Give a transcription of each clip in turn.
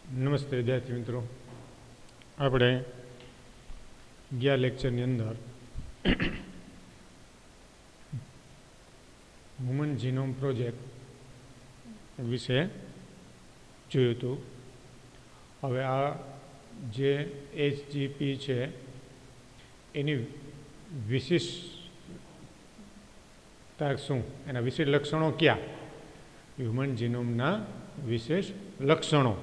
નમસ્તે વિદ્યાર્થી મિત્રો, આપણે ગયા લેક્ચરની અંદર હ્યુમન જીનોમ પ્રોજેક્ટ વિશે જોયું હતું. હવે આ જે HGP છે એની વિશિષ્ટતા શું, એના વિશેષ લક્ષણો ક્યાં, હ્યુમન જીનોમના વિશેષ લક્ષણો,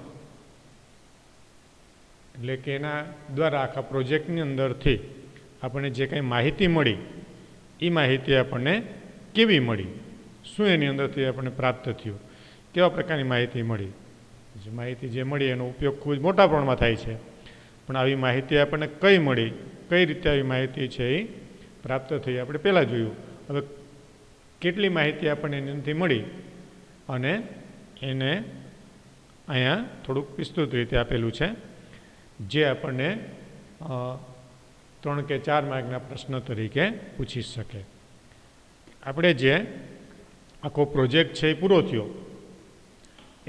એટલે કે એના દ્વારા આખા પ્રોજેક્ટની અંદરથી આપણને જે કંઈ માહિતી મળી એ માહિતી આપણને કેવી મળી, શું એની અંદરથી આપણને પ્રાપ્ત થયું, કેવા પ્રકારની માહિતી મળી. જે માહિતી જે મળી એનો ઉપયોગ ખૂબ જ મોટા પ્રમાણમાં થાય છે, પણ આવી માહિતી આપણને કઈ મળી, કઈ રીતે આવી માહિતી છે એ પ્રાપ્ત થઈ આપણે પહેલાં જોયું. હવે કેટલી માહિતી આપણને એનાથી મળી અને એને અહીંયા થોડુંક વિસ્તૃત રીતે આપેલું છે, જે આપણને 3 કે 4 માર્કના પ્રશ્ન તરીકે પૂછી શકે. આપણે જે આખો પ્રોજેક્ટ છે એ પૂરો થયો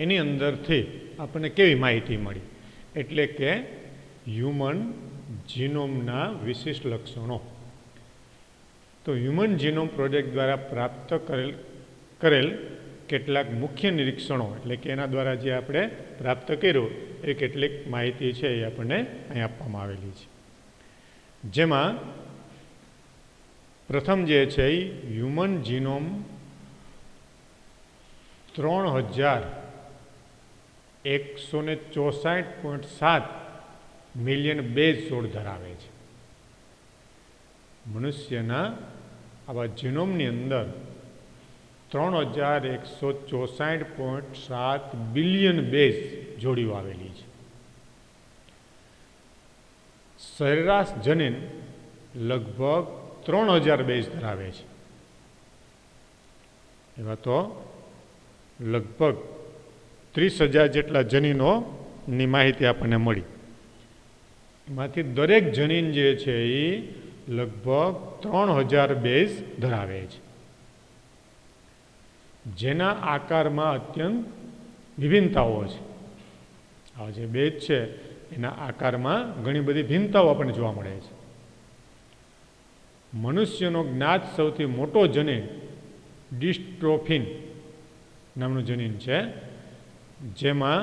એની અંદરથી આપણને કેવી માહિતી મળી, એટલે કે હ્યુમન જીનોમના વિશિષ્ટ લક્ષણો. તો હ્યુમન જીનોમ પ્રોજેક્ટ દ્વારા પ્રાપ્ત કરેલ કેટલાક મુખ્ય નિરીક્ષણો, એટલે કે એના દ્વારા જે આપણે પ્રાપ્ત કર્યું એ કેટલીક માહિતી છે એ આપણને અહીં આપવામાં આવેલી છે. જેમાં પ્રથમ જે છે એ હ્યુમન જીનોમ 3164.7 મિલિયન બેઝ જોડ ધરાવે છે. મનુષ્યના આવા જીનોમની અંદર 3164.7 બિલિયન બેઝ જોડીઓ આવેલી છે. સરેરાશ જનીન લગભગ 3000 બેઝ ધરાવે છે. એવા તો લગભગ 30,000 જેટલા જનીનોની માહિતી આપણને મળી. એમાંથી દરેક જનીન જે છે એ લગભગ 3000 બેઝ ધરાવે છે, જેના આકારમાં અત્યંત વિભિન્નતાઓ છે. આ જે બેઝ છે એના આકારમાં ઘણી બધી ભિન્નતાઓ આપણને જોવા મળે છે. મનુષ્યનો જ્ઞાત સૌથી મોટો જનીન ડિસ્ટ્રોફિન નામનું જનીન છે, જેમાં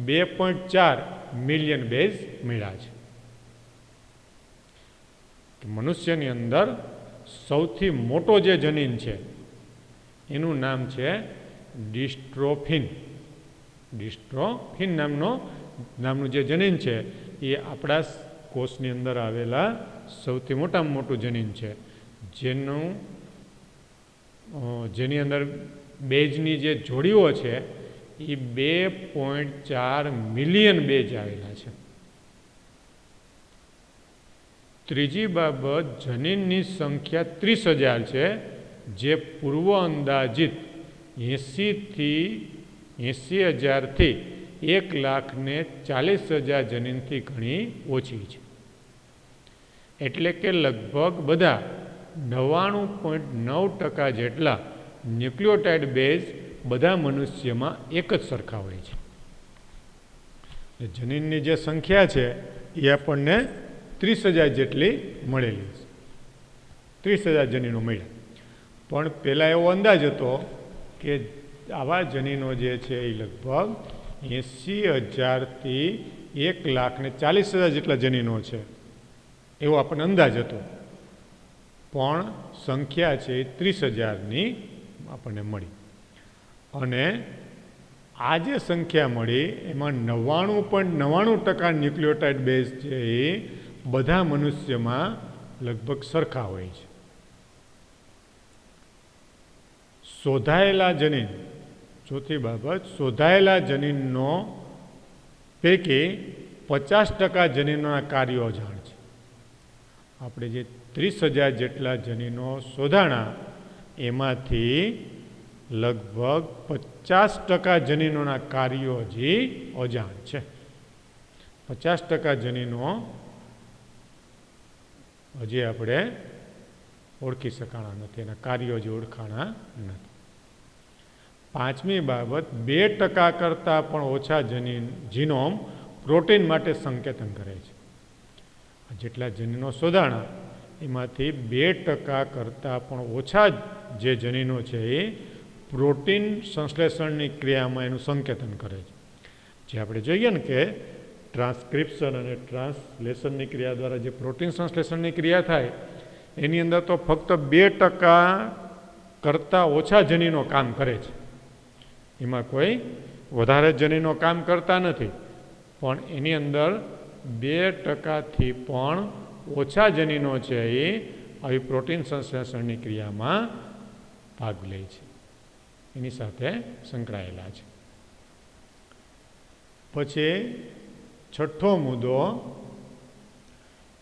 2.4 મિલિયન બેઝ મળ્યા છે. મનુષ્યની અંદર સૌથી મોટો જે જનીન છે એનું નામ છે ડિસ્ટ્રોફિન. ડિસ્ટ્રોફિન નામનું જે જનીન છે એ આપણા કોષની અંદર આવેલા સૌથી મોટામાં મોટું જનીન છે, જેની અંદર બેઝની જે જોડીઓ છે એ 2.4 મિલિયન બેઝ આવેલા છે. ત્રીજી બાબત, જનીનની સંખ્યા 30,000 છે, જે પૂર્વ અંદાજિત 80,000થી 1,40,000 જનીનથી ઘણી ઓછી છે. એટલે કે લગભગ બધા 99.9% જેટલા ન્યુક્લિયોટાઇડ બેઝ બધા મનુષ્યમાં એક જ સરખા હોય છે. જનીનની જે સંખ્યા છે એ આપણને 30,000 જેટલી મળેલી છે. 30,000 જનીનો મળ્યા. પણ પહેલાં એવો અંદાજ હતો કે આવા જનીનો જે છે એ લગભગ 80,000થી 1,40,000 જેટલા જનીનો છે એવો આપણને અંદાજ હતો, પણ સંખ્યા છે એ 30,000ની આપણને મળી. અને આ જે સંખ્યા મળી એમાં 99.99% ન્યુક્લિયોટાઇડ બેઝ છે એ બધા મનુષ્યમાં લગભગ સરખા હોય છે. શોધાયેલા જનીન, ચોથી બાબત, શોધાયેલા જનીનનો પૈકી 50% જનીનોના કાર્યો અજાણ છે. આપણે જે 30,000 જેટલા જનીનો શોધાણા એમાંથી લગભગ 50% જનીનોના કાર્યો હજી અજાણ છે. 50% જનીનો હજી આપણે ઓળખી શકાણા નથી, એના કાર્યો હજી ઓળખાણા નથી. પાંચમી બાબત 2% કરતાં પણ ઓછા જીનોમ પ્રોટીન માટે સંકેતન કરે છે. જેટલા જનીનો શોધાણા એમાંથી 2% કરતાં પણ ઓછા જે જનીનો છે એ પ્રોટીન સંશ્લેષણની ક્રિયામાં એનું સંકેતન કરે છે. જે આપણે જોઈએ ને કે ટ્રાન્સક્રિપ્શન અને ટ્રાન્સલેશનની ક્રિયા દ્વારા જે પ્રોટીન સંશ્લેષણની ક્રિયા થાય એની અંદર તો ફક્ત 2% કરતાં ઓછા જનીનો કામ કરે છે. એમાં કોઈ વધારે જનીનો કામ કરતા નથી, પણ એની અંદર 2%થી પણ ઓછા જનીનો છે એ આવી પ્રોટીન સંશ્લેષણની ક્રિયામાં ભાગ લે છે, એની સાથે સંકળાયેલા છે. પછી છઠ્ઠો મુદ્દો,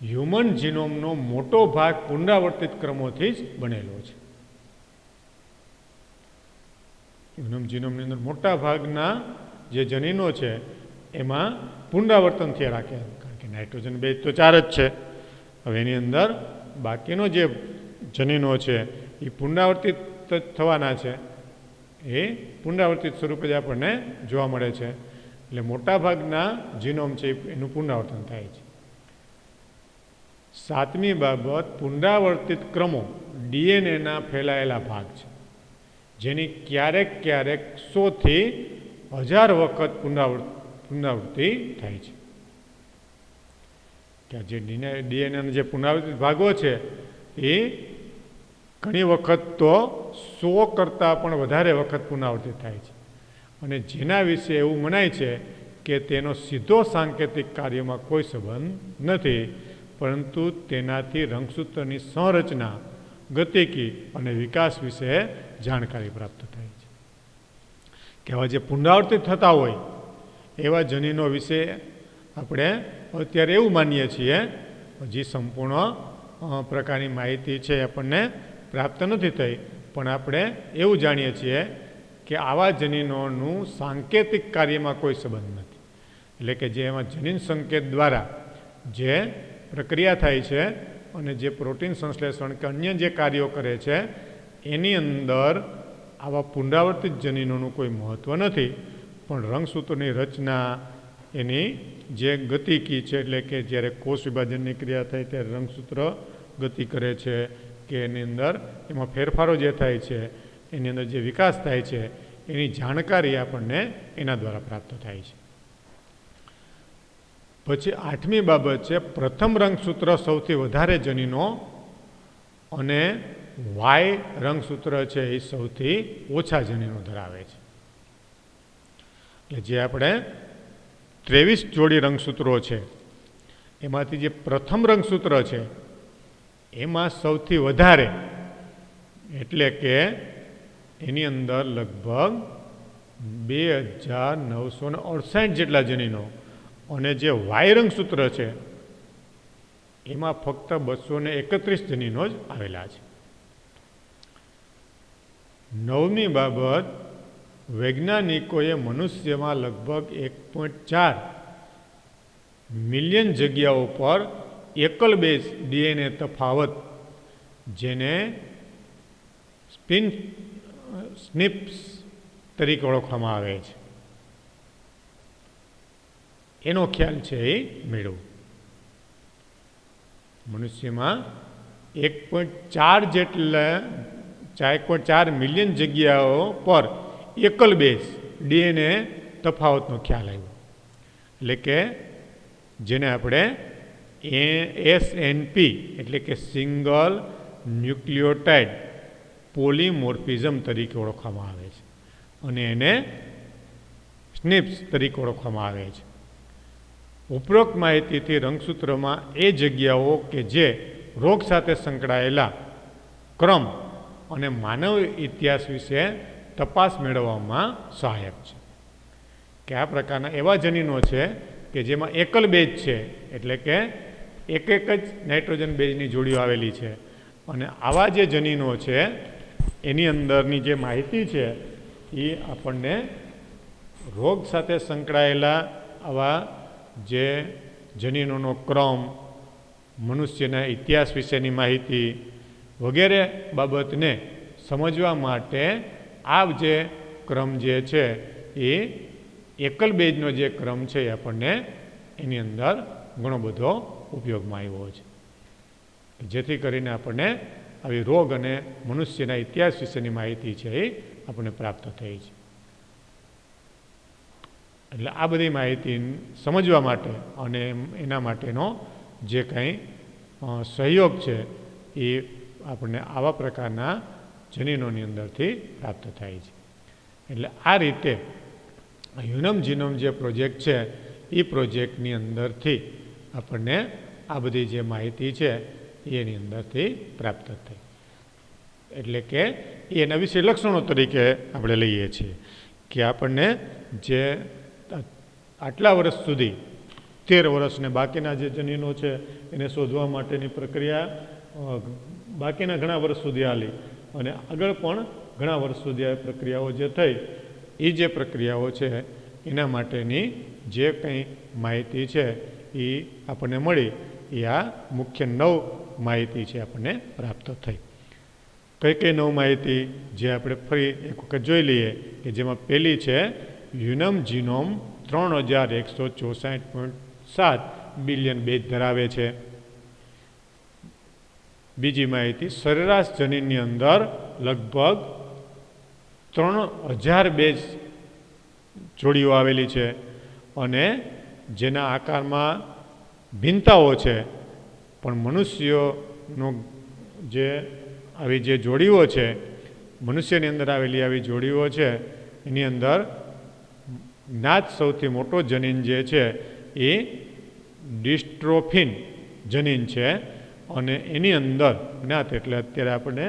હ્યુમન જીનોમનો મોટો ભાગ પુનરાવર્તિત ક્રમોથી જ બનેલો છે. હ્યુમન જીનોમની અંદર મોટા ભાગના જે જનીનો છે એમાં પુનરાવર્તન થયા રાખે, કારણ કે નાઇટ્રોજન બેઝ તો 4 જ છે. હવે એની અંદર બાકીનો જે જનીનો છે એ પુનરાવર્તિત થવાના છે, એ પુનરાવર્તિત સ્વરૂપે જ આપણને જોવા મળે છે. એટલે મોટાભાગના જીનોમ છે એનું પુનરાવર્તન થાય છે. સાતમી બાબત, પુનરાવર્તિત ક્રમો ડીએનએના ફેલાયેલા ભાગ છે, જેની ક્યારેક ક્યારેક 100થી 1000 વખત પુનરાવૃત્તિ થાય છે. કે જે ડીએનએના જે પુનરાવર્તિત ભાગો છે એ ઘણી વખત તો 100 કરતાં પણ વધારે વખત પુનરાવર્તિત થાય છે, અને જેના વિશે એવું મનાય છે કે તેનો સીધો સાંકેતિક કાર્યમાં કોઈ સંબંધ નથી, પરંતુ તેનાથી રંગસૂત્રની સંરચના, ગતિકી અને વિકાસ વિશે જાણકારી પ્રાપ્ત થાય છે. કે આવા જે પુનરાવર્તિત થતા હોય એવા જનીનો વિશે આપણે અત્યારે એવું માનીએ છીએ, હજી સંપૂર્ણ પ્રકારની માહિતી છે આપણને પ્રાપ્ત નથી થઈ, પણ આપણે એવું જાણીએ છીએ કે આવા જનીનોનું સાંકેતિક કાર્યમાં કોઈ સંબંધ નથી. એટલે કે જે એમાં જનીન સંકેત દ્વારા જે પ્રક્રિયા થાય છે અને જે પ્રોટીન સંશ્લેષણ કે અન્ય જે કાર્યો કરે છે એની અંદર આવા પુનરાવર્તિત જનીનોનું કોઈ મહત્ત્વ નથી, પણ રંગસૂત્રોની રચના, એની જે ગતિકી છે, એટલે કે જ્યારે કોષ વિભાજનની ક્રિયા થાય ત્યારે રંગસૂત્ર ગતિ કરે છે, કે એની અંદર એમાં ફેરફારો જે થાય છે, એની અંદર જે વિકાસ થાય છે એની જાણકારી આપણને એના દ્વારા પ્રાપ્ત થાય છે. પછી આઠમી બાબત છે, પ્રથમ રંગસૂત્ર સૌથી વધારે જનીનો અને વાય રંગસૂત્ર છે એ સૌથી ઓછા જનીનો ધરાવે છે. એટલે જે આપણે 23 જોડી રંગસૂત્રો છે એમાંથી જે પ્રથમ રંગસૂત્ર છે એમાં સૌથી વધારે, એટલે કે એની અંદર લગભગ 2968 જેટલા જનીનો, અને જે વાય રંગસૂત્ર છે એમાં ફક્ત 231 જનીનો જ આવેલા છે. નવમી બાબત, વૈજ્ઞાનિકોએ મનુષ્યમાં લગભગ 1.4 મિલિયન જગ્યાઓ પર એકલ બેઝ ડીએનએ તફાવત, જેને સ્નિપ્સ તરીકે ઓળખવામાં આવે છે, એનો ખ્યાલ છે એ મેળવો. મનુષ્યમાં 1.4 મિલિયન જગ્યાઓ પર એકલ બેઝ ડીએનએ તફાવતનો ખ્યાલ આવ્યો. એટલે કે જેને આપણે એસએનપી એટલે કે સિંગલ ન્યુક્લિયોટાઇડ પોલીમોર્ફિઝમ તરીકે ઓળખવામાં આવે છે, અને એને સ્નિપ્સ તરીકે ઓળખવામાં આવે છે. ઉપરોક્ત માહિતીથી રંગસૂત્રમાં એ જગ્યાઓ કે જે રોગ સાથે સંકળાયેલા ક્રમ અને માનવ ઇતિહાસ વિશે તપાસ મેળવવામાં સહાયક છે. કે આ પ્રકારના એવા જનીનો છે કે જેમાં એકલ બેઝ છે, એટલે કે એક જ નાઇટ્રોજન બેઝની જોડીઓ આવેલી છે, અને આવા જે જનીનો છે એની અંદરની જે માહિતી છે એ આપણને રોગ સાથે સંકળાયેલા આવા જે જનીનોનો ક્રમ, મનુષ્યના ઇતિહાસ વિશેની માહિતી વગેરે બાબતને સમજવા માટે આ જે ક્રમ જે છે એ એકલ બેઝનો જે ક્રમ છે એ આપણને એની અંદર ઘણો બધો ઉપયોગમાં આવ્યો છે, જેથી કરીને આપણને આવી રોગ અને મનુષ્યના ઇતિહાસ વિશેની માહિતી છે એ આપણને પ્રાપ્ત થઈ છે. એટલે આ બધી માહિતી સમજવા માટે અને એના માટેનો જે કંઈ સહયોગ છે એ આપણને આવા પ્રકારના જનીનોની અંદરથી પ્રાપ્ત થાય છે. એટલે આ રીતે હ્યુમન જીનોમ જે પ્રોજેક્ટ છે એ પ્રોજેક્ટની અંદરથી આપણને આ બધી જે માહિતી છે એની અંદરથી પ્રાપ્ત થઈ. એટલે કે એના વિશે લક્ષણો તરીકે આપણે લઈએ છીએ કે આપણને જે આટલા વર્ષ સુધી 13 વર્ષને બાકીના જે જનીનો છે એને શોધવા માટેની પ્રક્રિયા બાકીના ઘણા વર્ષ સુધી હાલી અને આગળ પણ ઘણા વર્ષ સુધી આ પ્રક્રિયાઓ જે થઈ એ જે પ્રક્રિયાઓ છે એના માટેની જે કંઈ માહિતી છે એ આપણને મળી એ આ મુખ્ય 9 માહિતી છે આપણને પ્રાપ્ત થઈ. કઈ કઈ 9 માહિતી જે આપણે ફરી એક વખત જોઈ લઈએ કે જેમાં પહેલી છે હ્યુમન જીનોમ 3164.7 બિલિયન બેઝ ધરાવે છે. બીજી માહિતી સરેરાશ જનીનની અંદર લગભગ 3000 બેઝ જોડીઓ આવેલી છે અને જેના આકારમાં ભિન્નતાઓ છે, પણ મનુષ્યનો જે આવી જે જોડીઓ છે મનુષ્યની અંદર આવેલી આવી જોડીઓ છે એની અંદર જ્ઞાત સૌથી મોટો જનીન જે છે એ ડિસ્ટ્રોફિન જનીન છે અને એની અંદર જ્ઞાત એટલે અત્યારે આપણે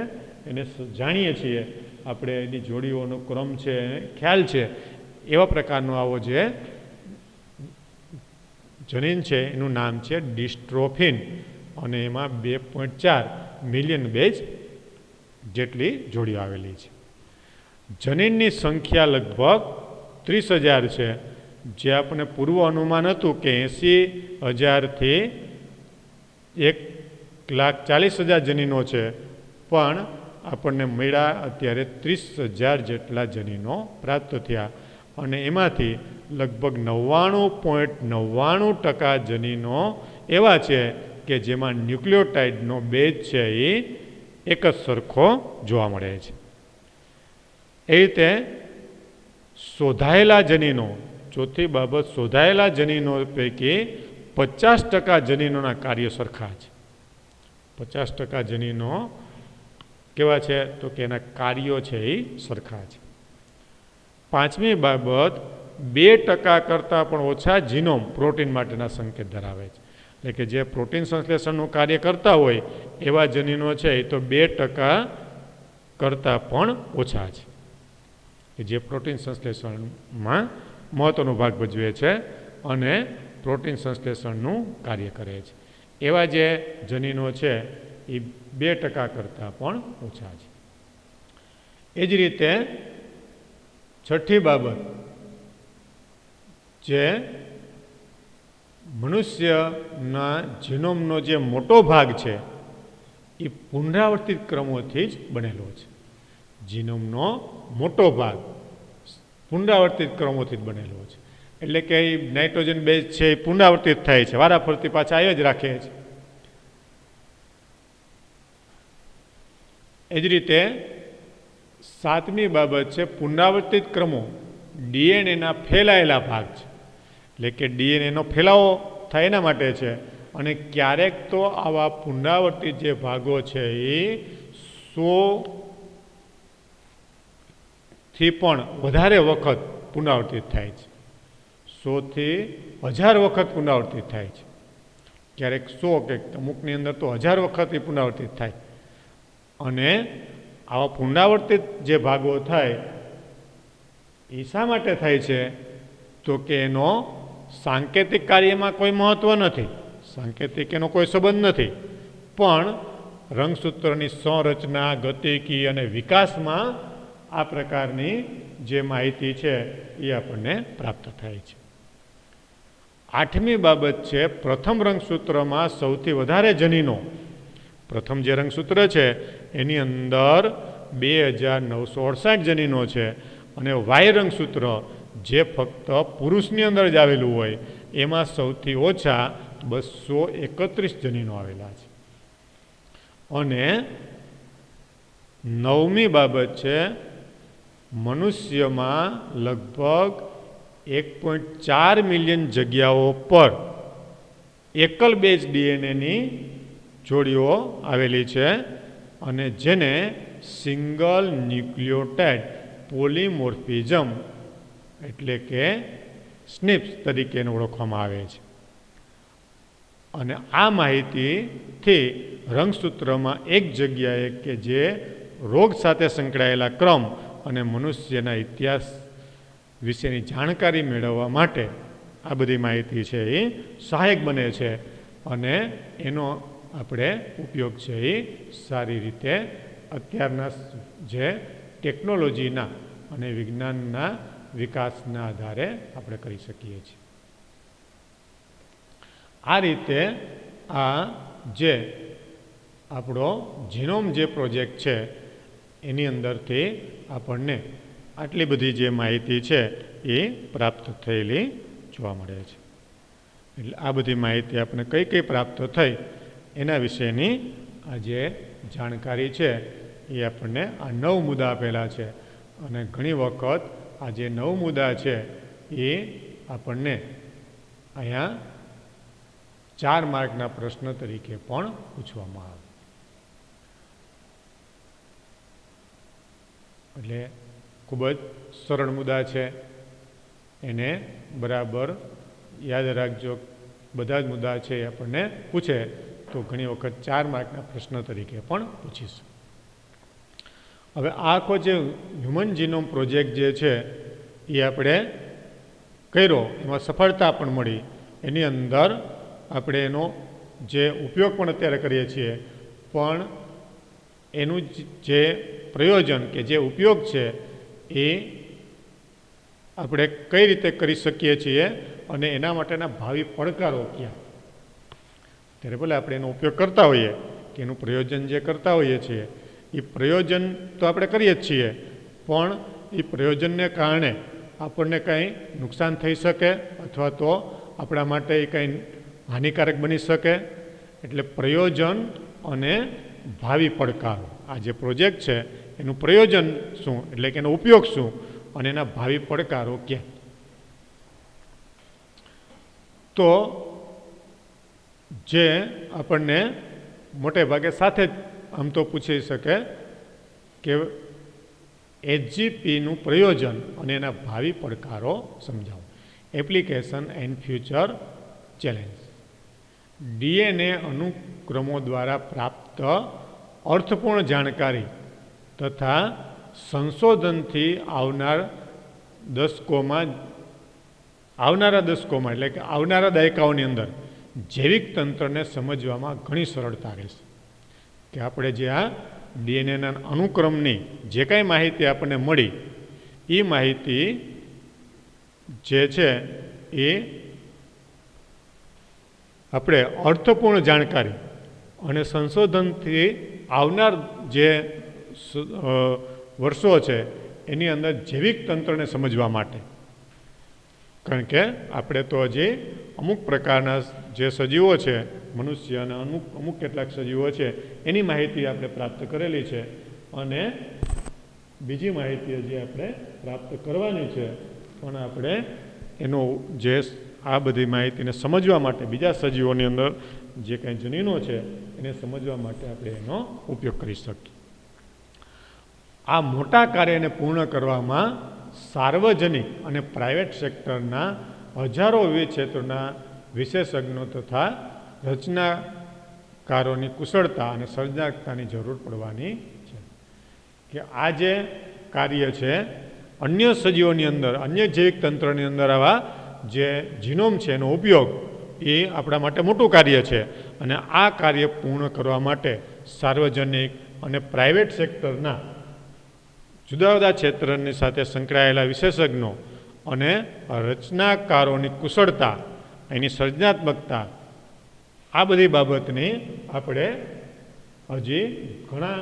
એને જાણીએ છીએ, આપણે એની જોડીઓનો ક્રમ છે ખ્યાલ છે એવા પ્રકારનો આવો જે જનીન છે એનું નામ છે ડિસ્ટ્રોફિન અને એમાં 2.4 મિલિયન બેઝ જેટલી જોડીઓ આવેલી છે. જનીનની સંખ્યા લગભગ 30,000 છે, જે આપણને પૂર્વ અનુમાન હતું કે 80,000થી 1,40,000 જનીનો છે, પણ આપણને મળ્યા અત્યારે 30,000 જેટલા જનીનો પ્રાપ્ત થયા અને એમાંથી લગભગ 99.99% જનીનો એવા છે કે જેમાં ન્યુક્લિયોટાઇડનો બેઝ છે એ એક જ સરખો જોવા મળે છે. એ રીતે શોધાયેલા જનીનો, ચોથી બાબત શોધાયેલા જનીનો પૈકી 50% જનીનોના કાર્ય સરખા છે. 50% જનીનો કેવા છે તો કે એના કાર્યો છે એ સરખા છે. પાંચમી બાબત 2% કરતાં પણ ઓછા જીનોમ પ્રોટીન માટેના સંકેત ધરાવે છે. એટલે કે જે પ્રોટીન સંશ્લેષણનું કાર્ય કરતા હોય એવા જનીનો છે એ તો 2% કરતાં પણ ઓછા છે કે જે પ્રોટીન સંશ્લેષણમાં મહત્ત્વનો ભાગ ભજવે છે અને પ્રોટીન સંશ્લેષણનું કાર્ય કરે છે. એવા જે જનીનો છે એ 2% કરતાં પણ ઓછા છે. એ જ રીતે છઠ્ઠી બાબત, જે મનુષ્યના જીનોમનો જે મોટો ભાગ છે એ પુનરાવર્તિત ક્રમોથી જ બનેલો છે. જીનોમનો મોટો ભાગ પુનરાવર્તિત ક્રમોથી જ બનેલો છે. એટલે કે નાઇટ્રોજન બેઝ છે એ પુનરાવર્તિત થાય છે, વારાફરતી પાછા આવ્યા જ રાખે છે. એ જ રીતે સાતમી બાબત છે પુનરાવર્તિત ક્રમો ડીએનએના ફેલાયેલા ભાગ છે. એટલે કે ડીએનએનો ફેલાવો થાય એના માટે છે અને ક્યારેક તો આવા પુનરાવર્તિત જે ભાગો છે એ 100થી પણ વધારે વખત પુનરાવર્તિત થાય છે. 100થી 1000 વખત પુનરાવર્તિત થાય છે. ક્યારેક 100 કે અમુકની અંદર તો 1000 વખત પુનરાવર્તિત થાય. અને આવા પુનરાવર્તિત જે ભાગો થાય એ શા માટે થાય છે તો કે એનો સાંકેતિક કાર્યમાં કોઈ મહત્ત્વ નથી, સાંકેતિક એનો કોઈ સંબંધ નથી, પણ રંગસૂત્રની સંરચના, ગતિકી અને વિકાસમાં આ પ્રકારની જે માહિતી છે એ આપણને પ્રાપ્ત થાય છે. આઠમી બાબત છે પ્રથમ રંગસૂત્રમાં સૌથી વધારે જનીનો. પ્રથમ જે રંગસૂત્ર છે એની અંદર 2,968 જનીનો છે અને વાય રંગસૂત્ર જે ફક્ત પુરુષની અંદર જ આવેલું હોય એમાં સૌથી ઓછા 231 જનીનો આવેલા છે. અને 9મી બાબત છે, મનુષ્યમાં લગભગ 1.4 મિલિયન જગ્યાઓ પર એકલ બેઝ ડીએનએની જોડીઓ આવેલી છે અને જેને સિંગલ ન્યુક્લિયોટાઇડ પોલીમોર્ફિઝમ એટલે કે સ્નિપ્સ તરીકે ઓળખવામાં આવે છે. અને આ માહિતીથી રંગસૂત્રમાં એક જગ્યાએ કે જે રોગ સાથે સંકળાયેલા ક્રમ અને મનુષ્યના ઇતિહાસ વિશેની જાણકારી મેળવવા માટે આ બધી માહિતી છે એ સહાયક બને છે અને એનો આપણે ઉપયોગ છે એ સારી રીતે અત્યારના જે ટેકનોલોજીના અને વિજ્ઞાનના વિકાસના આધારે આપણે કરી શકીએ છીએ. આ રીતે આ જે આપણો જીનોમ જે પ્રોજેક્ટ છે એની અંદરથી આપણને આટલી બધી જે માહિતી છે એ પ્રાપ્ત થયેલી જોવા મળે છે. એટલે આ બધી માહિતી આપણે કઈ કઈ પ્રાપ્ત થઈ એના વિશેની આ જે જાણકારી છે એ આપણને આ 9 મુદ્દા આપેલા છે અને ઘણી વખત આ જે 9 મુદ્દા છે એ આપણને અહીંયા 4 માર્કના પ્રશ્ન તરીકે પણ પૂછવામાં આવે. એટલે ખૂબ જ સરળ મુદ્દા છે, એને બરાબર યાદ રાખજો. બધા જ મુદ્દા છે એ આપણને પૂછે તો ઘણી વખત 4 માર્કના પ્રશ્ન તરીકે પણ પૂછીશું. હવે આ આખો જે હ્યુમન જીનોમ પ્રોજેક્ટ જે છે એ આપણે કર્યો, એમાં સફળતા પણ મળી. એની અંદર આપણે એનો જે ઉપયોગ પણ અત્યારે કરીએ છીએ, પણ એનું જે પ્રયોજન કે જે ઉપયોગ છે એ આપણે કઈ રીતે કરી શકીએ છીએ અને એના માટેના ભાવિ પડકારો ક્યાં. ત્યારે ભલે આપણે એનો ઉપયોગ કરતા હોઈએ કે એનું પ્રયોજન જે કરતા હોઈએ છીએ એ પ્રયોજન તો આપણે કરીએ જ છીએ, પણ એ પ્રયોજનને કારણે આપણને કંઈ નુકસાન થઈ શકે અથવા તો આપણા માટે એ કંઈ હાનિકારક બની શકે. એટલે પ્રયોજન અને ભાવિ પડકારો, આ જે પ્રોજેક્ટ છે એનું પ્રયોજન શું એટલે કે એનો ઉપયોગ શું અને એના ભાવિ પડકારો ક્યાં. તો જે આપણને મોટે ભાગે સાથે જ આમ તો પૂછી શકે કે HGPનું પ્રયોજન અને એના ભાવિ પડકારો સમજાવો. Application and future challenge. DNA અનુક્રમો દ્વારા પ્રાપ્ત અર્થપૂર્ણ જાણકારી તથા સંશોધનથી આવનારા દશકોમાં એટલે કે આવનારા દાયકાઓની અંદર જૈવિક તંત્રને સમજવામાં ઘણી સરળતા રહેશે. કે આપણે જે આ ડીએનએના અનુક્રમની જે કાંઈ માહિતી આપણને મળી એ માહિતી જે છે એ આપણે અર્થપૂર્ણ જાણકારી અને સંશોધનથી આવનાર જે વર્ષો છે એની અંદર જૈવિક તંત્રને સમજવા માટે, કારણ કે આપણે તો હજી અમુક પ્રકારના જે સજીવો છે મનુષ્ય અને અમુક કેટલાક સજીવો છે એની માહિતી આપણે પ્રાપ્ત કરેલી છે અને બીજી માહિતી હજી આપણે પ્રાપ્ત કરવાની છે. પણ આપણે એનો જે આ બધી માહિતીને સમજવા માટે બીજા સજીવોની અંદર જે કાંઈ જનીનો છે એને સમજવા માટે આપણે એનો ઉપયોગ કરી શકીએ. આ મોટા કાર્યને પૂર્ણ કરવામાં સાર્વજનિક અને પ્રાઇવેટ સેક્ટરના હજારો વિવિધ ક્ષેત્રોના વિશેષજ્ઞો તથા રચનાકારોની કુશળતા અને સર્જનાત્મકતાની જરૂર પડવાની છે. કે આ જે કાર્ય છે અન્ય સજીવોની અંદર, અન્ય જૈવિક તંત્રની અંદર આવા જે જીનોમ છે એનો ઉપયોગ એ આપણા માટે મોટું કાર્ય છે અને આ કાર્ય પૂર્ણ કરવા માટે સાર્વજનિક અને પ્રાઇવેટ સેક્ટરના જુદા જુદા ક્ષેત્રની સાથે સંકળાયેલા વિશેષજ્ઞો અને રચનાકારોની કુશળતા, એની સર્જનાત્મકતા, આ બધી બાબતની આપણે હજી ઘણા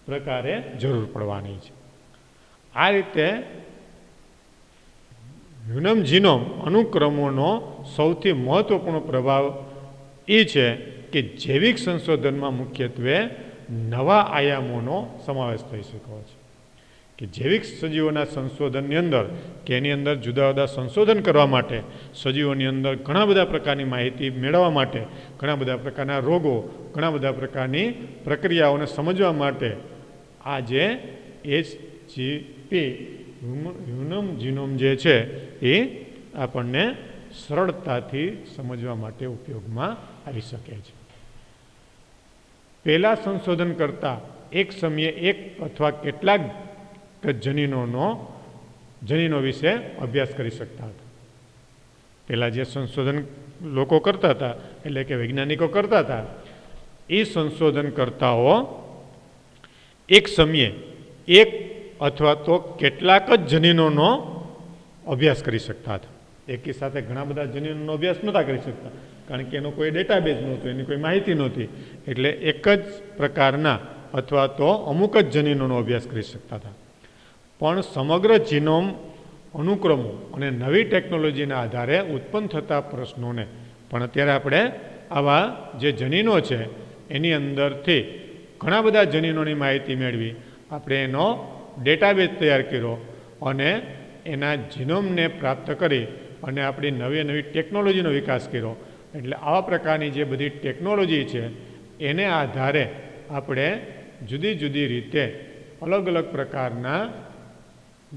પ્રકારે જરૂર પડવાની છે. આ રીતે હ્યુમન જીનોમ અનુક્રમોનો સૌથી મહત્વપૂર્ણ પ્રભાવ એ છે કે જૈવિક સંશોધનમાં મુખ્યત્વે નવા આયામોનો સમાવેશ થઈ શક્યો છે. કે જૈવિક સજીવોના સંશોધનની અંદર કે એની અંદર જુદા જુદા સંશોધન કરવા માટે, સજીવોની અંદર ઘણા બધા પ્રકારની માહિતી મેળવવા માટે, ઘણા બધા પ્રકારના રોગો, ઘણા બધા પ્રકારની પ્રક્રિયાઓને સમજવા માટે આ જે HGP હ્યુમન જીનોમ જે છે એ આપણને સરળતાથી સમજવા માટે ઉપયોગમાં આવી શકે છે. પહેલાં સંશોધન કરતાં એક સમયે એક અથવા કેટલાક જનીનો વિશે અભ્યાસ કરી શકતા હતા. પહેલાં જે સંશોધન લોકો કરતા હતા, એટલે કે વૈજ્ઞાનિકો કરતા હતા, એ સંશોધનકર્તાઓ એક સમયે એક અથવા તો કેટલાક જ જનીનોનો અભ્યાસ કરી શકતા હતા. એકી સાથે ઘણા બધા જનીનોનો અભ્યાસ નહોતા કરી શકતા, કારણ કે એનો કોઈ ડેટાબેઝ નહોતું, એની કોઈ માહિતી નહોતી. એટલે એક જ પ્રકારના અથવા તો અમુક જ જનીનોનો અભ્યાસ કરી શકતા હતા. પણ સમગ્ર જીનોમ અનુક્રમો અને નવી ટેકનોલોજીના આધારે ઉત્પન્ન થતા પ્રશ્નોને પણ અત્યારે આપણે આવા જે જનીનો છે એની અંદરથી ઘણા બધા જનીનોની માહિતી મેળવી, આપણે એનો ડેટાબેઝ તૈયાર કર્યો અને એના જીનોમને પ્રાપ્ત કરી અને આપણી નવી નવી ટેકનોલોજીનો વિકાસ કર્યો. એટલે આવા પ્રકારની જે બધી ટેકનોલોજી છે એને આધારે આપણે જુદી જુદી રીતે અલગ અલગ પ્રકારના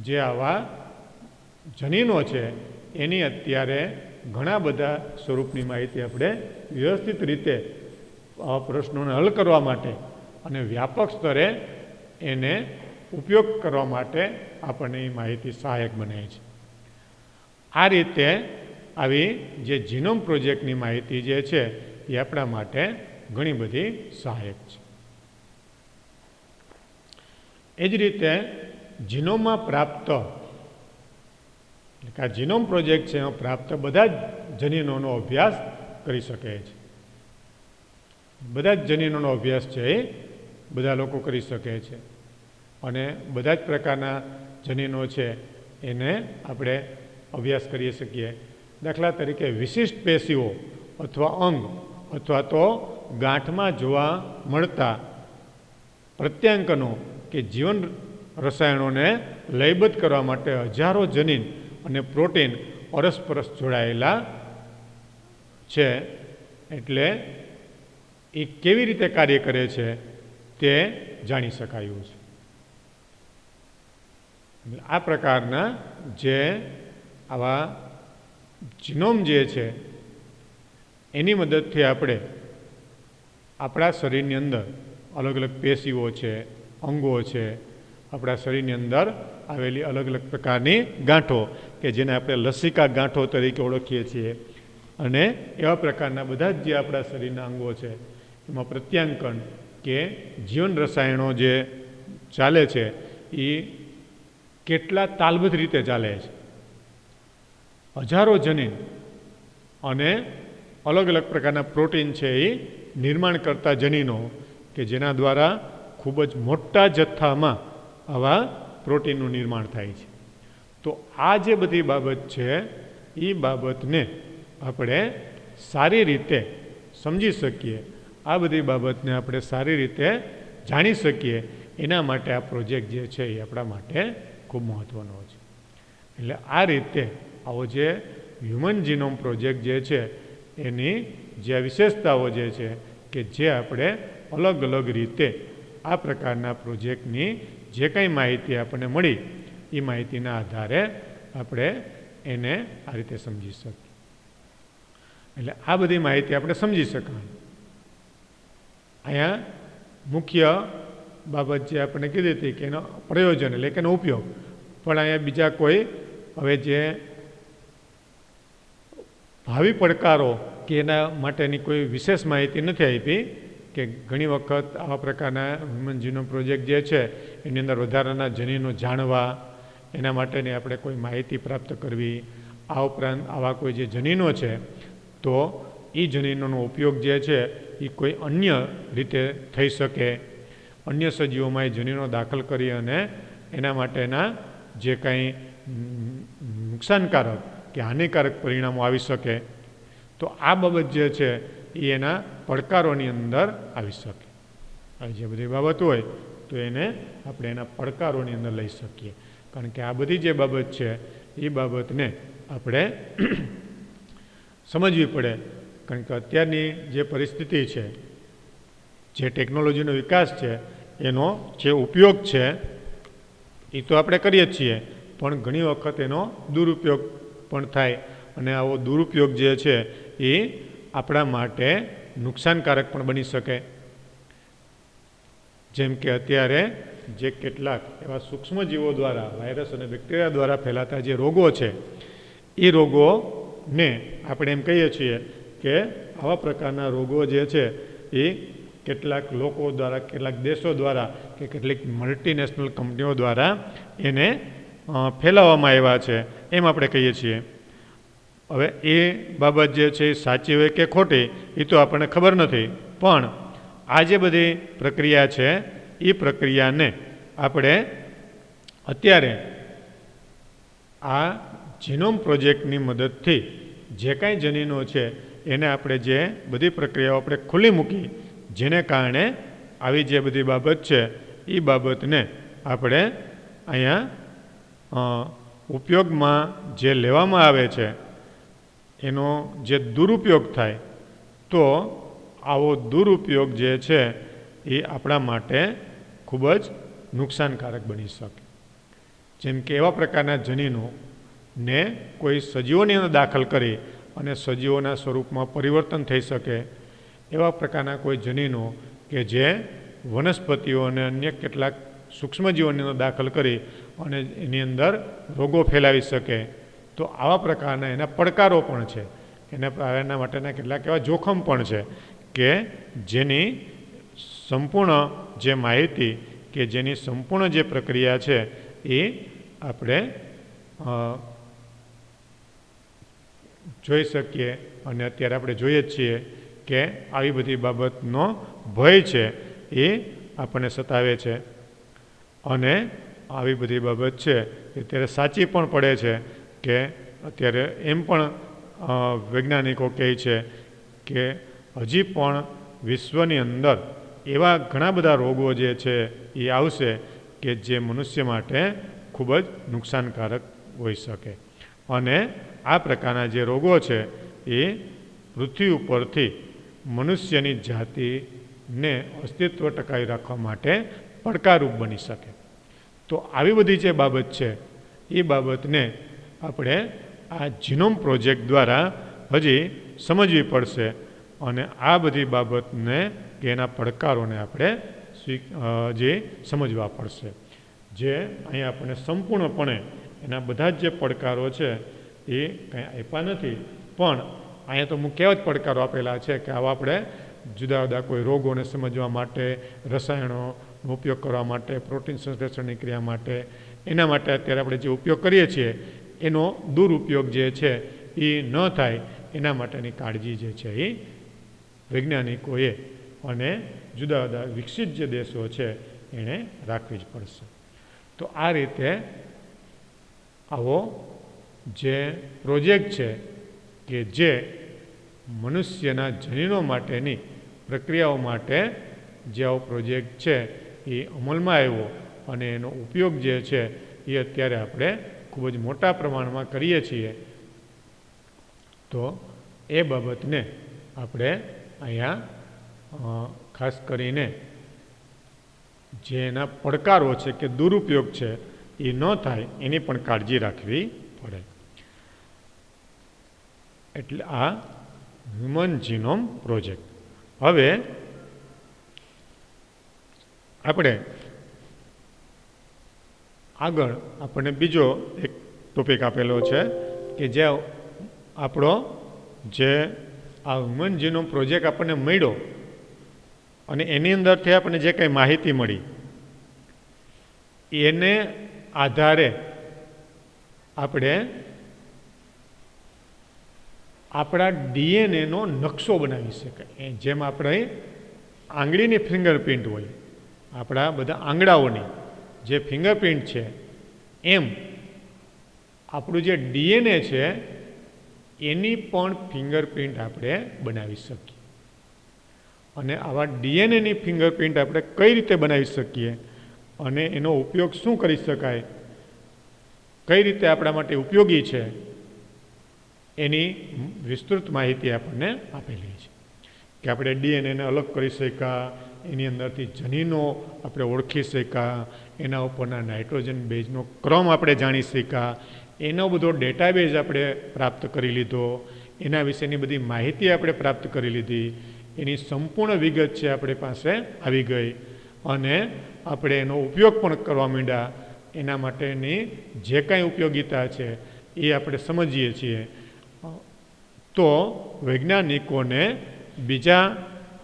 જે આવા જનીનો છે એની અત્યારે ઘણા બધા સ્વરૂપની માહિતી આપણે વ્યવસ્થિત રીતે પ્રશ્નોને હલ કરવા માટે અને વ્યાપક સ્તરે એને ઉપયોગ કરવા માટે આપણને એ માહિતી સહાયક બને છે. આ રીતે આવી જે જીનોમ પ્રોજેક્ટની માહિતી જે છે એ આપણા માટે ઘણી બધી સહાયક છે. એ જ રીતે જીનોમમાં પ્રાપ્ત આ જીનોમ પ્રોજેક્ટ છે એમાં પ્રાપ્ત બધા જ જનીનોનો અભ્યાસ કરી શકે છે. બધા જ જનીનોનો અભ્યાસ છે એ બધા લોકો કરી શકે છે અને બધા જ પ્રકારના જનીનો છે એને આપણે અભ્યાસ કરી શકીએ. દાખલા તરીકે વિશિષ્ટ પેશીઓ અથવા અંગ અથવા તો ગાંઠમાં જોવા મળતા પ્રત્યાંકનો કે જીવન રસાયણોને લયબદ્ધ કરવા માટે હજારો જનીન અને પ્રોટીન પરસ્પર જોડાયેલા છે. એટલે એ કેવી રીતે કાર્ય કરે છે તે જાણી શકાયું છે. આ પ્રકારના જે આવા જીનોમ જે છે એની મદદથી આપણે આપણા શરીરની અંદર અલગ અલગ પેશીઓ છે, અંગો છે, આપણા શરીરની અંદર આવેલી અલગ અલગ પ્રકારની ગાંઠો કે જેને આપણે લસિકા ગાંઠો તરીકે ઓળખીએ છીએ, અને એવા પ્રકારના બધા જ જે આપણા શરીરના અંગો છે એમાં પ્રત્યાંકન કે જીવન રસાયણો જે ચાલે છે એ કેટલા તાલબદ્ધ રીતે ચાલે છે. હજારો જનીન અને અલગ અલગ પ્રકારના પ્રોટીન છે એ નિર્માણ કરતા જનીનો કે જેના દ્વારા ખૂબ જ મોટા જથ્થામાં આવા પ્રોટીનનું નિર્માણ થાય છે. તો આ જે બધી બાબત છે એ બાબતને આપણે સારી રીતે સમજી શકીએ, આ બધી બાબતને આપણે સારી રીતે જાણી શકીએ, એના માટે આ પ્રોજેક્ટ જે છે એ આપણા માટે ખૂબ મહત્ત્વનો છે. એટલે આ રીતે આવો જે હ્યુમન જીનોમ પ્રોજેક્ટ જે છે એની જે વિશેષતાઓ જે છે કે જે આપણે અલગ અલગ રીતે આ પ્રકારના પ્રોજેક્ટની જે કંઈ માહિતી આપણને મળી એ માહિતીના આધારે આપણે એને આ રીતે સમજી શકીએ. એટલે આ બધી માહિતી આપણે સમજી શકાય. અહીંયા મુખ્ય બાબત જે આપણે કીધી હતી કે એનો પ્રયોજન એટલે કે એનો ઉપયોગ, પણ અહીંયા બીજા કોઈ હવે જે ભાવિ પડકારો કે એના માટેની કોઈ વિશેષ માહિતી નથી આપી. કે ઘણી વખત આવા પ્રકારના હ્યુમન જીનોમ પ્રોજેક્ટ જે છે એની અંદર વધારાના જનીનો જાણવા, એના માટેની આપણે કોઈ માહિતી પ્રાપ્ત કરવી, આ ઉપરાંત આવા કોઈ જે જનીનો છે તો એ જનીનોનો ઉપયોગ જે છે એ કોઈ અન્ય રીતે થઈ શકે, અન્ય સજીવોમાં એ જનીનો દાખલ કરી અને એના માટેના જે કંઈ નુકસાનકારક કે હાનિકારક પરિણામો આવી શકે, તો આ બાબત જે છે એ એના પડકારોની અંદર આવી શકે. આ જે બધી બાબત હોય તો એને આપણે એના પડકારોની અંદર લઈ શકીએ. કારણ કે આ બધી જે બાબત છે એ બાબતને આપણે સમજવી પડે. કારણ કે અત્યારની જે પરિસ્થિતિ છે, જે ટેકનોલોજીનો વિકાસ છે, એનો જે ઉપયોગ છે એ તો આપણે કરીએ જ છીએ, પણ ઘણી વખત એનો દુરુપયોગ પણ થાય. અને આવો દુરુપયોગ જે છે એ આપણા માટે નુકસાનકારક પણ બની શકે. જેમ કે અત્યારે જે કેટલાક એવા સૂક્ષ્મજીવો દ્વારા, વાયરસ અને બેક્ટેરિયા દ્વારા ફેલાતા જે રોગો છે, એ રોગોને આપણે એમ કહીએ છીએ કે આવા પ્રકારના રોગો જે છે એ કેટલાક લોકો દ્વારા, કેટલાક દેશો દ્વારા કે કેટલીક મલ્ટીનેશનલ કંપનીઓ દ્વારા એને ફેલાવવામાં આવ્યા છે, એમ આપણે કહીએ છીએ. હવે એ બાબત જે છે એ સાચી હોય કે ખોટી એ તો આપણને ખબર નથી, પણ આ જે બધી પ્રક્રિયા છે એ પ્રક્રિયાને આપણે અત્યારે આ જીનોમ પ્રોજેક્ટની મદદથી જે કાંઈ જનીનો છે એને આપણે જે બધી પ્રક્રિયાઓ આપણે ખુલ્લી મૂકી, જેને કારણે આવી જે બધી બાબત છે એ બાબતને આપણે અહીંયા ઉપયોગમાં જે લેવામાં આવે છે એનો જે દુરુપયોગ થાય, તો આવો દુરુપયોગ જે છે એ આપણા માટે ખૂબ જ નુકસાનકારક બની શકે. જેમ કે એવા પ્રકારના જનીનોને કોઈ સજીવોની અંદર દાખલ કરી અને સજીવોના સ્વરૂપમાં પરિવર્તન થઈ શકે, એવા પ્રકારના કોઈ જનીનો કે જે વનસ્પતિઓ અને અન્ય કેટલાક સૂક્ષ્મજીવોની અંદર દાખલ કરી અને એની અંદર રોગો ફેલાવી શકે, તો આવા પ્રકારના એના પડકારો પણ છે. એના માટેના કેટલાક એવા જોખમ પણ છે કે જેની સંપૂર્ણ જે માહિતી કે જેની સંપૂર્ણ જે પ્રક્રિયા છે એ આપણે જોઈ શકીએ. અને અત્યારે આપણે જોઈએ જ છીએ કે આવી બધી બાબતનો ભય છે એ આપણને સતાવે છે. અને આવી બધી બાબત છે એ અત્યારે સાચી પણ પડે છે કે અત્યારે એમ પણ વૈજ્ઞાનિકો કહે છે કે હજી પણ વિશ્વની અંદર એવા ઘણા બધા રોગો જે છે એ આવશે કે જે મનુષ્ય માટે ખૂબ જ નુકસાનકારક હોઈ શકે. અને આ પ્રકારના જે રોગો છે એ પૃથ્વી ઉપરથી મનુષ્યની જાતિને અસ્તિત્વ ટકાવી રાખવા માટે પડકારરૂપ બની શકે. તો આવી બધી જે બાબત છે એ બાબતને આપણે આ જીનોમ પ્રોજેક્ટ દ્વારા હજી સમજવી પડશે. અને આ બધી બાબતને કે એના પડકારોને આપણે જે સમજવા પડશે, જે અહીંયા આપણને સંપૂર્ણપણે એના બધા જ જે પડકારો છે એ કંઈ આપ્યા નથી, પણ અહીંયા તો મુખ્ય જ પડકારો આપેલા છે કે આવા આપણે જુદા જુદા કોઈ રોગોને સમજવા માટે, રસાયણોનો ઉપયોગ કરવા માટે, પ્રોટીન સંશ્લેષણની ક્રિયા માટે, એના માટે અત્યારે આપણે જે ઉપયોગ કરીએ છીએ એનો દુરુપયોગ જે છે એ ન થાય એના માટેની કાળજી જે છે એ વૈજ્ઞાનિકોએ અને જુદા જુદા વિકસિત જે દેશો છે એણે રાખવી જ પડશે. તો આ રીતે આવો જે પ્રોજેક્ટ છે કે જે મનુષ્યના જનીનો માટેની પ્રક્રિયાઓ માટે જે આવો પ્રોજેક્ટ છે એ અમલમાં આવ્યો અને એનો ઉપયોગ જે છે એ અત્યારે આપણે ખૂબ જ મોટા પ્રમાણમાં કરીએ છીએ. તો એ બાબતને આપણે અહીંયા ખાસ કરીને જે એના પડકારો છે કે દુરુપયોગ છે એ ન થાય એની પણ કાળજી રાખવી પડે. એટલે આ હ્યુમન જીનોમ પ્રોજેક્ટ. હવે આપણે આગળ આપણને બીજો એક ટોપિક આપેલો છે કે જે આપણો જે આ હ્યુમન જીનોમ પ્રોજેક્ટ આપણને મળ્યો અને એની અંદરથી આપણને જે કંઈ માહિતી મળી એને આધારે આપણે આપણા ડીએનએનો નકશો બનાવી શકાય. જેમ આપણે આંગળીની ફિંગરપ્રિન્ટ હોય, આપણા બધા આંગળાઓની જે ફિંગરપ્રિન્ટ છે એમ આપણું જે ડીએનએ છે એની પણ ફિંગરપ્રિન્ટ આપણે બનાવી શકીએ. અને આવા ડીએનએની ફિંગરપ્રિન્ટ આપણે કઈ રીતે બનાવી શકીએ અને એનો ઉપયોગ શું કરી શકાય, કઈ રીતે આપણા માટે ઉપયોગી છે, એની વિસ્તૃત માહિતી આપણને આપેલી છે. કે આપણે ડીએનએને અલગ કરી શક્યા, એની અંદરથી જનીનો આપણે ઓળખી શક્યા, એના ઉપરના નાઇટ્રોજન બેઝનો ક્રમ આપણે જાણી શક્યા, એનો બધો ડેટાબેઝ આપણે પ્રાપ્ત કરી લીધો, એના વિશેની બધી માહિતી આપણે પ્રાપ્ત કરી લીધી, એની સંપૂર્ણ વિગત છે આપણી પાસે આવી ગઈ અને આપણે એનો ઉપયોગ પણ કરવા માંડ્યા. એના માટેની જે કાંઈ ઉપયોગિતા છે એ આપણે સમજીએ છીએ. તો વૈજ્ઞાનિકોને બીજા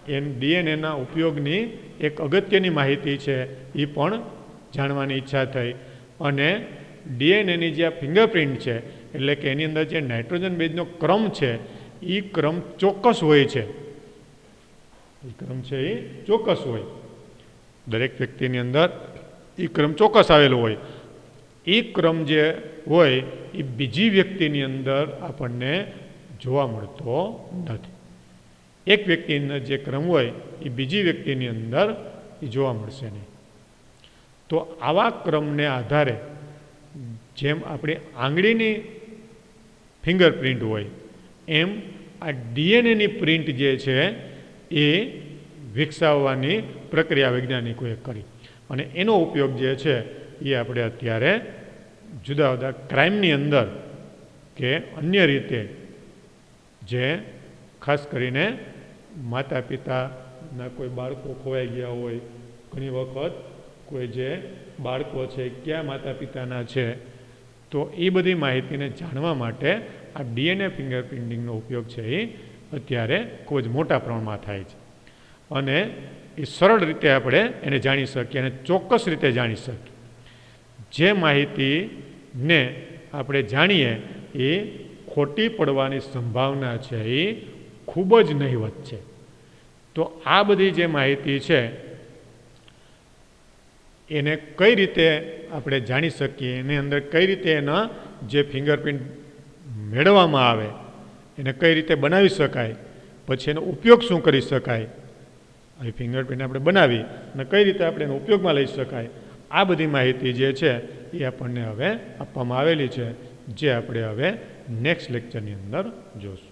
ડીએનએના ઉપયોગની એક અગત્યની માહિતી છે એ પણ જાણવાની ઈચ્છા થઈ. અને ડીએનએની જે આ ફિંગરપ્રિન્ટ છે એટલે કે એની અંદર જે નાઇટ્રોજન બેઝનો ક્રમ છે એ ક્રમ ચોક્કસ હોય છે. એ ક્રમ છે એ ચોક્કસ હોય, દરેક વ્યક્તિની અંદર એ ક્રમ ચોક્કસ આવેલો હોય. એ ક્રમ જે હોય એ બીજી વ્યક્તિની અંદર આપણને જોવા મળતો નથી. એક વ્યક્તિની અંદર જે ક્રમ હોય એ બીજી વ્યક્તિની અંદર એ જોવા મળશે નહીં. તો આવા ક્રમને આધારે જેમ આપણી આંગળીની ફિંગરપ્રિન્ટ હોય એમ આ ડીએનએની પ્રિન્ટ જે છે એ વિકસાવવાની પ્રક્રિયા વૈજ્ઞાનિકોએ કરી. અને એનો ઉપયોગ જે છે એ આપણે અત્યારે જુદા જુદા ક્રાઇમની અંદર કે અન્ય રીતે જે ખાસ કરીને માતા પિતાના કોઈ બાળકો ખોવાઈ ગયા હોય, ઘણી વખત કોઈ જે બાળકો છે ક્યાં માતા પિતાના છે, તો એ બધી માહિતીને જાણવા માટે આ ડીએનએ ફિંગરપ્રિન્ટિંગનો ઉપયોગ છે એ અત્યારે ખૂબ જ મોટા પ્રમાણમાં થાય છે. અને એ સરળ રીતે આપણે એને જાણી શકીએ અને ચોક્કસ રીતે જાણી શકીએ. જે માહિતીને આપણે જાણીએ એ ખોટી પડવાની સંભાવના છે એ ખૂબ જ નહિવત છે. તો આ બધી જે માહિતી છે એને કઈ રીતે આપણે જાણી શકીએ, એની અંદર કઈ રીતે એના જે ફિંગરપ્રિન્ટ મેળવવામાં આવે એને કઈ રીતે બનાવી શકાય, પછી એનો ઉપયોગ શું કરી શકાય, એ ફિંગરપ્રિન્ટ આપણે બનાવી અને કઈ રીતે આપણે એનો ઉપયોગમાં લઈ શકાય, આ બધી માહિતી જે છે એ આપણને હવે આપવામાં આવેલી છે, જે આપણે હવે નેક્સ્ટ લેક્ચરની અંદર જોઈશું.